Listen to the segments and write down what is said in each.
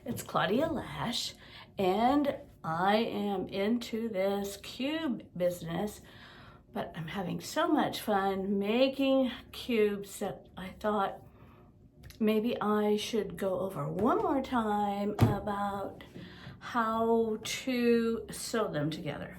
It's Claudia Lash, and I am into this cube business, but I'm having so much fun making cubes that I thought maybe I should go over one more time about how to sew them together.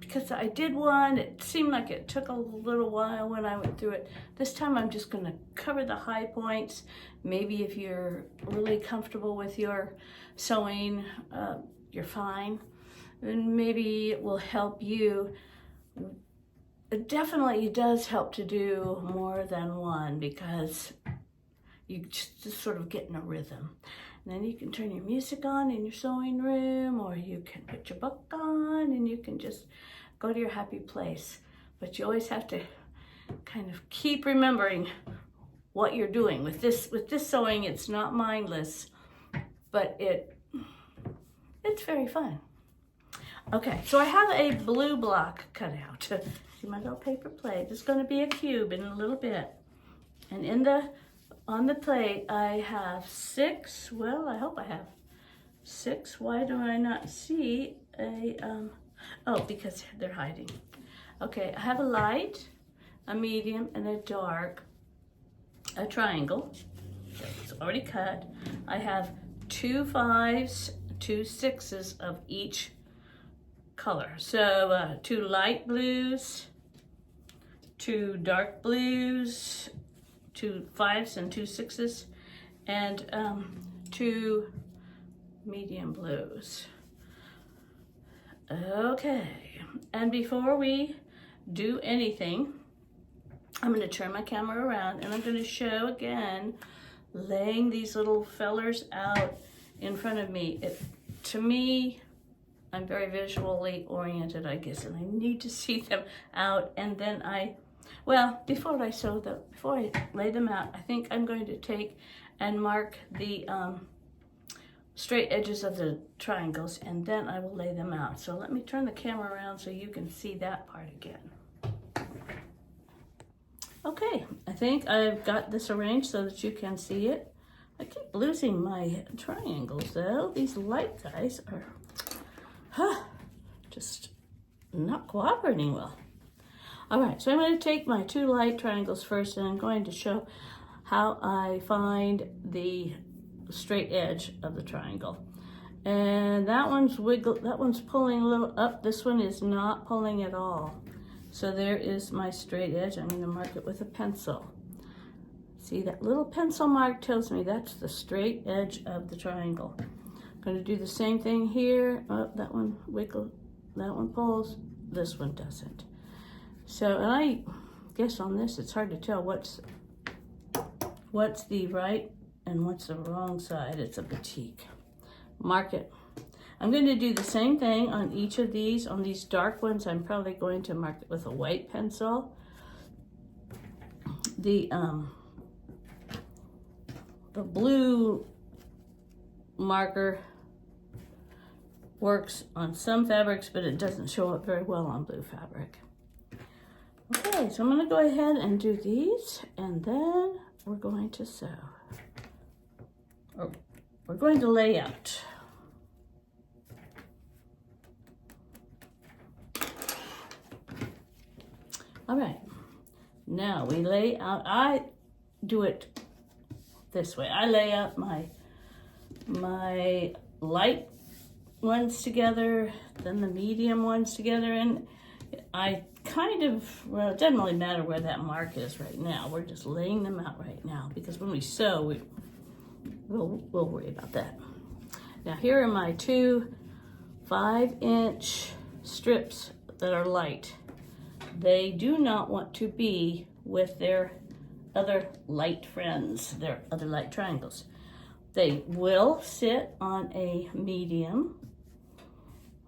Because I did one, it seemed like it took a little while when I went through it. This time I'm just going to cover the high points. Maybe if you're really comfortable with your sewing, you're fine. And maybe it will help you. It definitely does help to do more than one because you just sort of get in a rhythm. And then you can turn your music on in your sewing room, or you can put your book on and you can just go to your happy place. But you always have to kind of keep remembering what you're doing. With this sewing, it's not mindless, but it's very fun. Okay, so I have a blue block cut out. See my little paper plate? It's going to be a cube in a little bit. And on the plate, I have 6, well, I hope I have 6. Why do I not see a, oh, because they're hiding. Okay, I have a light, a medium, and a dark, a triangle. It's already cut. I have 2 5s, 2 6s of each color. So 2 light blues, 2 dark blues, 2 5s and 2 6s, and 2 medium blues. Okay, and before we do anything, I'm going to turn my camera around and I'm going to show again laying these little fellers out in front of me. To me, I'm very visually oriented, I guess, and I need to see them out. And then before I lay them out, I think I'm going to take and mark the straight edges of the triangles, and then I will lay them out. So let me turn the camera around so you can see that part again. Okay, I think I've got this arranged so that you can see it. I keep losing my triangles though. These light guys are just not cooperating well. All right, so I'm going to take my 2 light triangles first, and I'm going to show how I find the straight edge of the triangle. And that one's pulling a little up. This one is not pulling at all. So there is my straight edge. I'm going to mark it with a pencil. See, that little pencil mark tells me that's the straight edge of the triangle. I'm going to do the same thing here. Oh, that one wiggles, that one pulls, this one doesn't. So, and I guess on this it's hard to tell what's the right and what's the wrong side. It's a batik. Mark it. I'm going to do the same thing on each of these. On these dark ones, I'm probably going to mark it with a white pencil. The blue marker works on some fabrics, but it doesn't show up very well on blue fabric. Okay, so I'm going to go ahead and do these, and then we're going to sew. Or we're going to lay out. All right, now we lay out. I do it this way. I lay out my light ones together, then the medium ones together, and I well, it doesn't really matter where that mark is right now. We're just laying them out right now because when we sew, we'll worry about that. Now here are my 2 5-inch strips that are light. They do not want to be with their other light friends, their other light triangles. They will sit on a medium,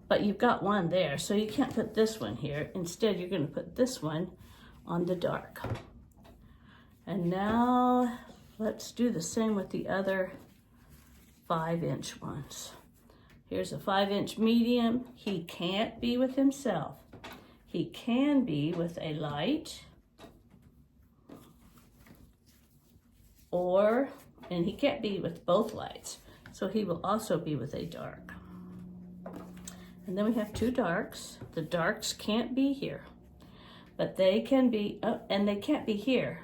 but you've got one there, so you can't put this one here. Instead, you're going to put this one on the dark. And now let's do the same with the other 5-inch ones. Here's a 5-inch medium. He can't be with himself. He can be with a light, and he can't be with both lights. So he will also be with a dark. And then we have two darks. The darks can't be here, but they can be, and they can't be here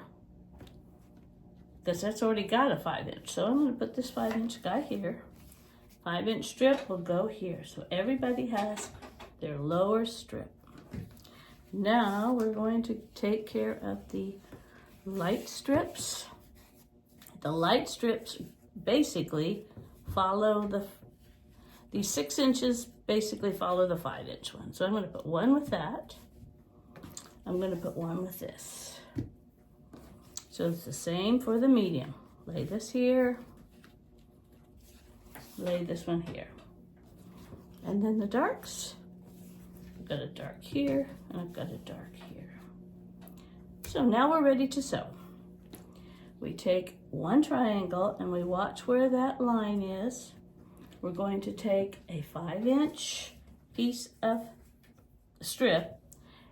because that's already got a 5-inch. So I'm going to put this 5-inch guy here. 5-inch strip will go here. So everybody has their lower strip. Now we're going to take care of the light strips. The light strips basically follow these 6 inches basically follow the 5-inch one. So I'm going to put one with that. I'm going to put one with this. So it's the same for the medium. Lay this here. Lay this one here. And then the darks. I've got a dark here and I've got a dark here. So now we're ready to sew. We take one triangle and we watch where that line is. We're going to take a 5-inch piece of strip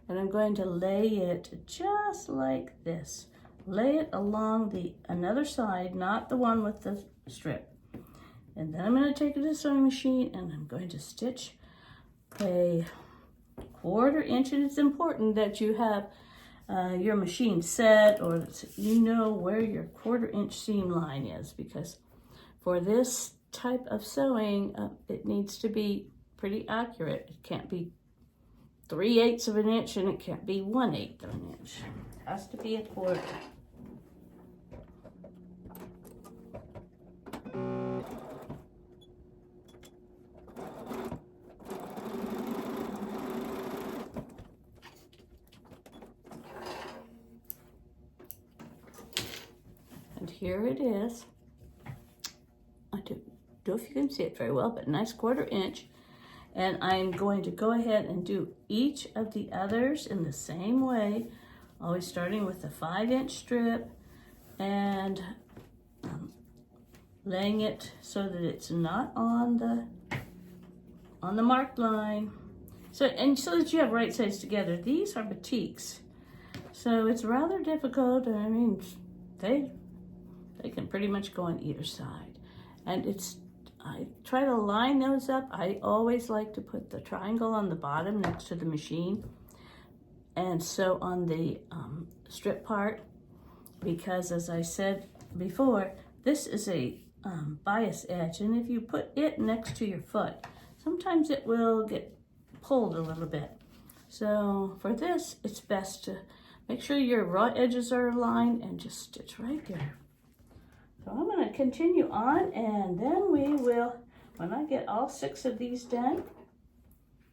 and I'm going to lay it just like this. Lay it along the another side, not the one with the strip. And then I'm going to take it to the sewing machine and I'm going to stitch a 1/4 inch, and it's important that you have your machine set or that you know where your 1/4 inch seam line is, because for this type of sewing, it needs to be pretty accurate. It can't be 3/8 of an inch and it can't be 1/8 of an inch. It has to be a 1/4. And here it is. I don't know if you can see it very well, but nice 1/4 inch. And I'm going to go ahead and do each of the others in the same way, always starting with the 5-inch strip and laying it so that it's not on the marked line. So that you have right sides together. These are batiks, so it's rather difficult. I mean, they can pretty much go on either side. And I try to line those up. I always like to put the triangle on the bottom next to the machine and sew on the strip part, because as I said before, this is a bias edge, and if you put it next to your foot, sometimes it will get pulled a little bit. So for this, it's best to make sure your raw edges are aligned and just stitch right there. So I'm going to continue on, and then we will, when I get all 6 of these done,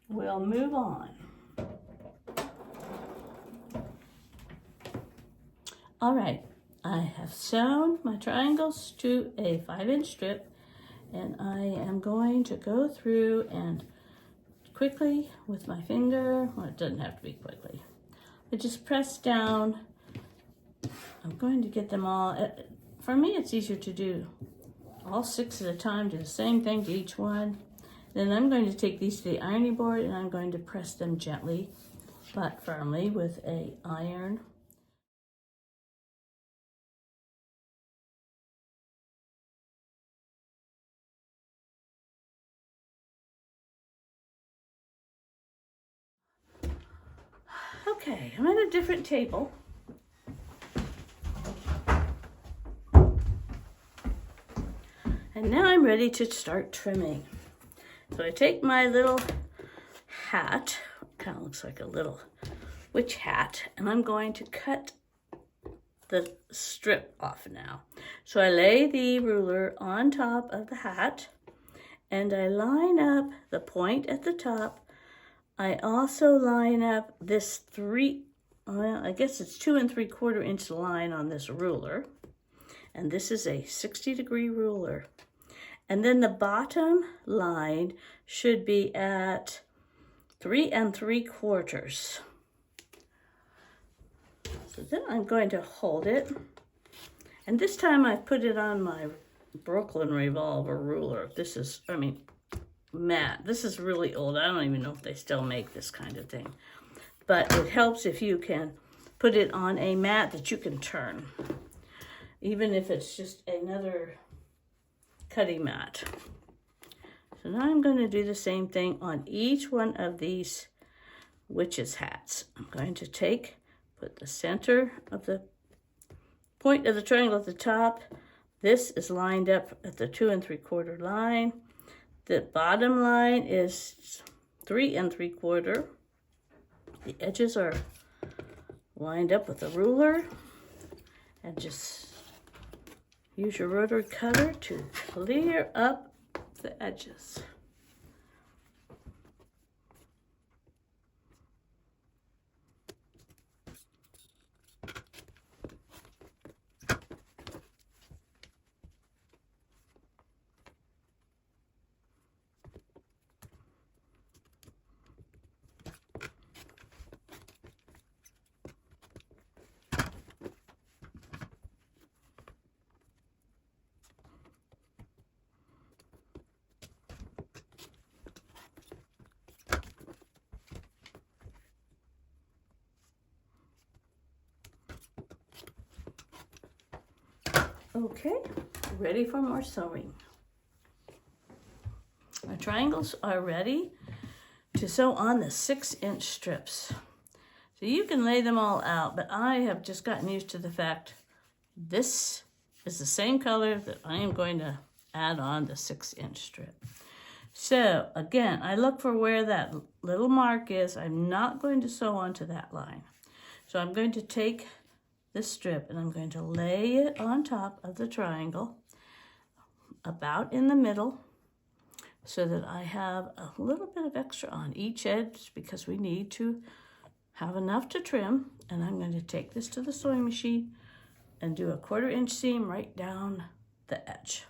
we'll move on. All right, I have sewn my triangles to a 5-inch strip, and I am going to go through and quickly with my finger, well, it doesn't have to be quickly, I just press down. I'm going to get them all. For me, it's easier to do all 6 at a time, do the same thing to each one. Then I'm going to take these to the ironing board and I'm going to press them gently but firmly with an iron. Okay, I'm at a different table. And now I'm ready to start trimming. So I take my little hat, kind of looks like a little witch hat, and I'm going to cut the strip off now. So I lay the ruler on top of the hat and I line up the point at the top. I also line up this I guess it's 2 3/4 inch line on this ruler. And this is a 60-degree ruler. And then the bottom line should be at 3 3/4. So then I'm going to hold it. And this time I put it on my Brooklyn Revolver ruler. This is, matte. This is really old. I don't even know if they still make this kind of thing. But it helps if you can put it on a mat that you can turn. Even if it's just another cutting mat. So now I'm going to do the same thing on each one of these witch's hats. I'm going to put the center of the point of the triangle at the top. This is lined up at the 2 3/4 line. The bottom line is 3 3/4. The edges are lined up with a ruler, and just use your rotary cutter to clear up the edges. Okay, ready for more sewing. Our triangles are ready to sew on the 6-inch strips. So you can lay them all out, but I have just gotten used to the fact this is the same color that I am going to add on the 6-inch strip. So again, I look for where that little mark is. I'm not going to sew onto that line. So I'm going to take this strip and I'm going to lay it on top of the triangle, about in the middle, so that I have a little bit of extra on each edge because we need to have enough to trim. And I'm going to take this to the sewing machine and do a 1/4 inch seam right down the edge.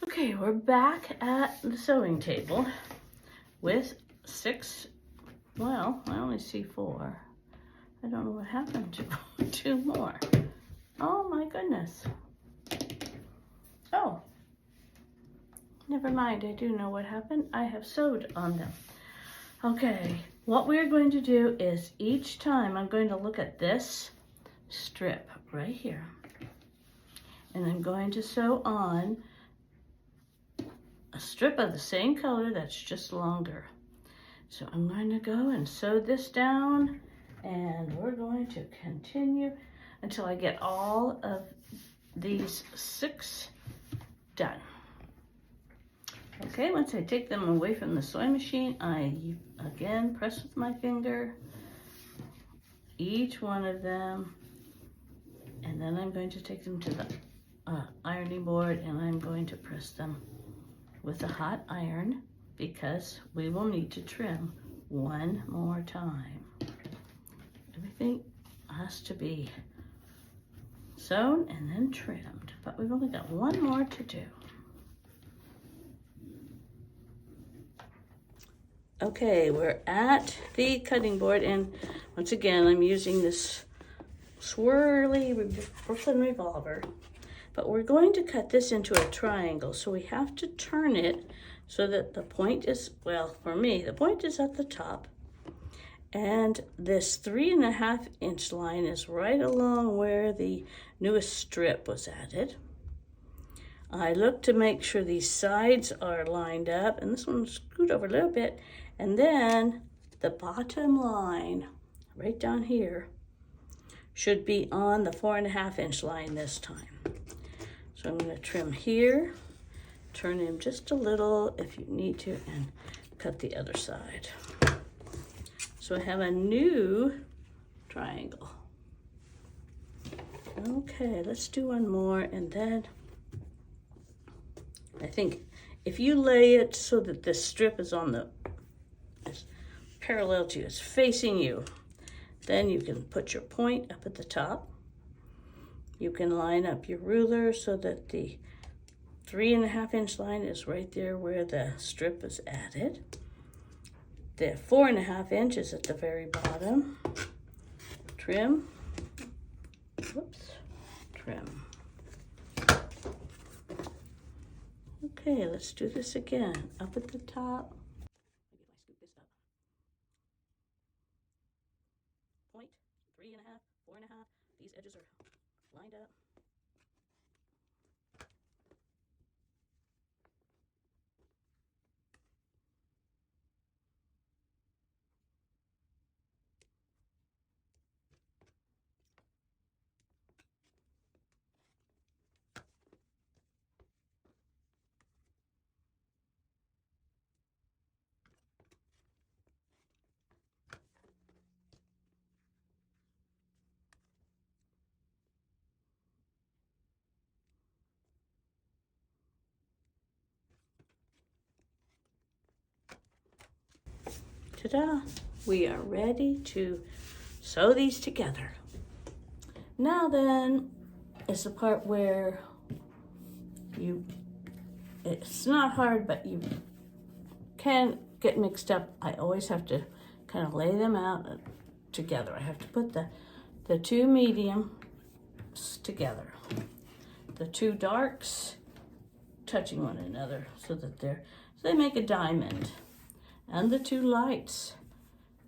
Okay, we're back at the sewing table with 6. Well, I only see 4. I don't know what happened to 2 more. Oh my goodness. Oh, never mind. I do know what happened. I have sewed on them. Okay, what we're going to do is each time I'm going to look at this strip right here. And I'm going to sew on a strip of the same color that's just longer. So I'm going to go and sew this down, and we're going to continue until I get all of these 6 done. Okay, once I take them away from the sewing machine, I again press with my finger each one of them, and then I'm going to take them to the ironing board, and I'm going to press them with a hot iron, because we will need to trim one more time. Everything has to be sewn and then trimmed, but we've only got one more to do. Okay, we're at the cutting board, and once again I'm using this swirly Brooklyn revolver, but we're going to cut this into a triangle, so we have to turn it so that the point is, well, for me, the point is at the top, and this 3 1/2 inch line is right along where the newest strip was added. I look to make sure these sides are lined up, and this one's screwed over a little bit, and then the bottom line, right down here, should be on the 4 1/2 inch line this time. So I'm going to trim here, turn him just a little if you need to, and cut the other side. So I have a new triangle. Okay, let's do one more, and then I think if you lay it so that this strip is is parallel to you, it's facing you, then you can put your point up at the top. You can line up your ruler so that the 3 1/2 inch line is right there where the strip is added. The 4 1/2 inch is at the very bottom. Trim. Whoops. Trim. Okay, let's do this again. Up at the top. Maybe if I scoop this up. Point, 3 1/2, 4 1/2. These edges are lined up. Ta-da! We are ready to sew these together. Now then is the part where it's not hard, but you can get mixed up. I always have to kind of lay them out together. I have to put the two mediums together. The two darks touching one another so they make a diamond. And the two lights,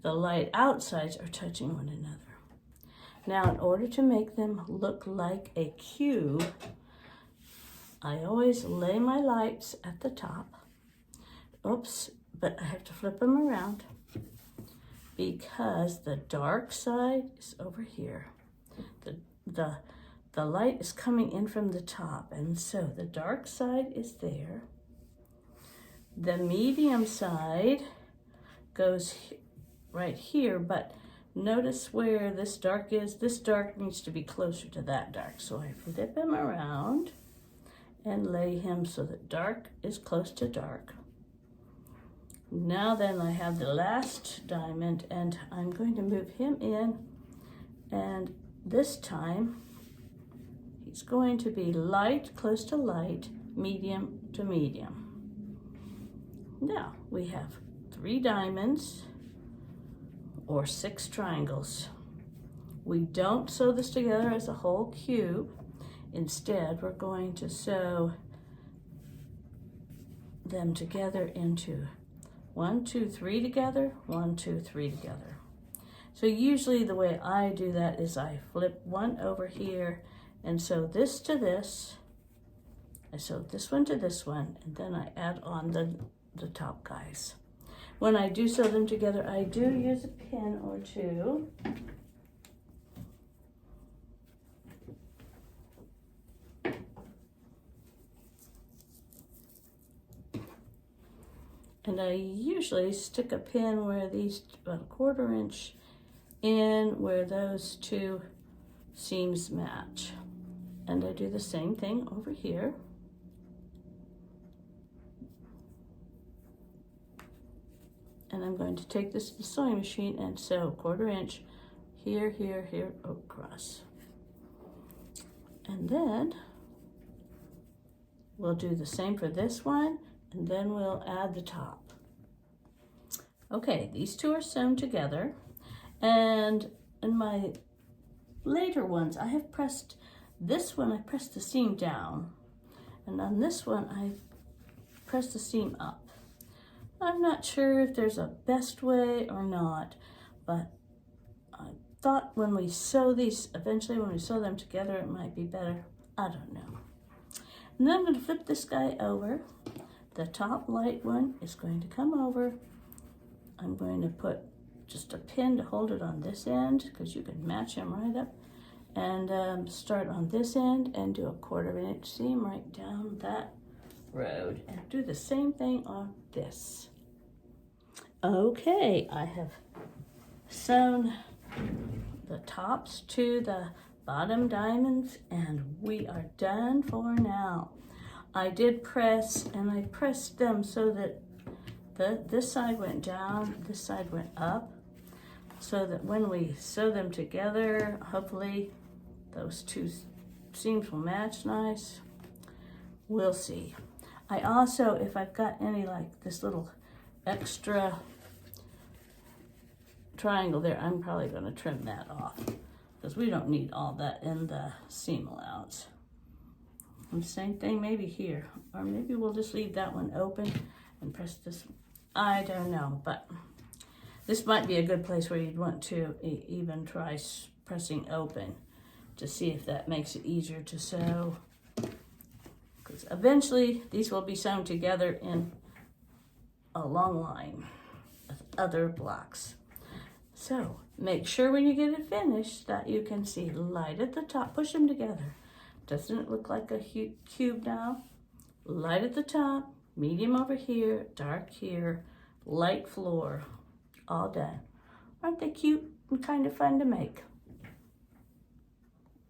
the light outsides are touching one another. Now, in order to make them look like a cube, I always lay my lights at the top. Oops, but I have to flip them around because the dark side is over here. The light is coming in from the top, and so the dark side is there. The medium side goes right here, but notice where this dark is. This dark needs to be closer to that dark. So I flip him around and lay him so that dark is close to dark. Now then I have the last diamond, and I'm going to move him in, and this time he's going to be light, close to light, medium to medium. Now we have 3 diamonds or 6 triangles. We don't sew this together as a whole cube. Instead, we're going to sew them together into 1, 2, 3 together, 1, 2, 3 together. So usually the way I do that is I flip one over here and sew this to this. I sew this one to this one, and then I add on the top guys. When I do sew them together, I do use a pin or two. And I usually stick a pin where these, about a 1/4 inch in where those two seams match. And I do the same thing over here. And I'm going to take this to the sewing machine and sew 1/4 inch here, here, here, across. And then we'll do the same for this one, and then we'll add the top. Okay, these two are sewn together, and in my later ones, I have pressed this one, I pressed the seam down, and on this one, I pressed the seam up. I'm not sure if there's a best way or not, but I thought when we sew these, eventually when we sew them together, it might be better. I don't know. And then I'm going to flip this guy over. The top light one is going to come over. I'm going to put just a pin to hold it on this end, because you can match them right up, and start on this end and do a 1/4 inch seam right down that road, and do the same thing on this. Okay, I have sewn the tops to the bottom diamonds, and we are done for now. I did press, and I pressed them so that this side went down, this side went up, so that when we sew them together, hopefully those two seams will match nice. We'll see. I also, if I've got any like this little extra triangle there, I'm probably going to trim that off, because we don't need all that in the seam allowance. And same thing maybe here, or maybe we'll just leave that one open and press this. I don't know, but this might be a good place where you'd want to even try pressing open to see if that makes it easier to sew, because eventually these will be sewn together in a long line with other blocks. So make sure when you get it finished that you can see light at the top. Push them together. Doesn't it look like a cube now? Light at the top, medium over here, dark here, light floor, all done. Aren't they cute and kind of fun to make?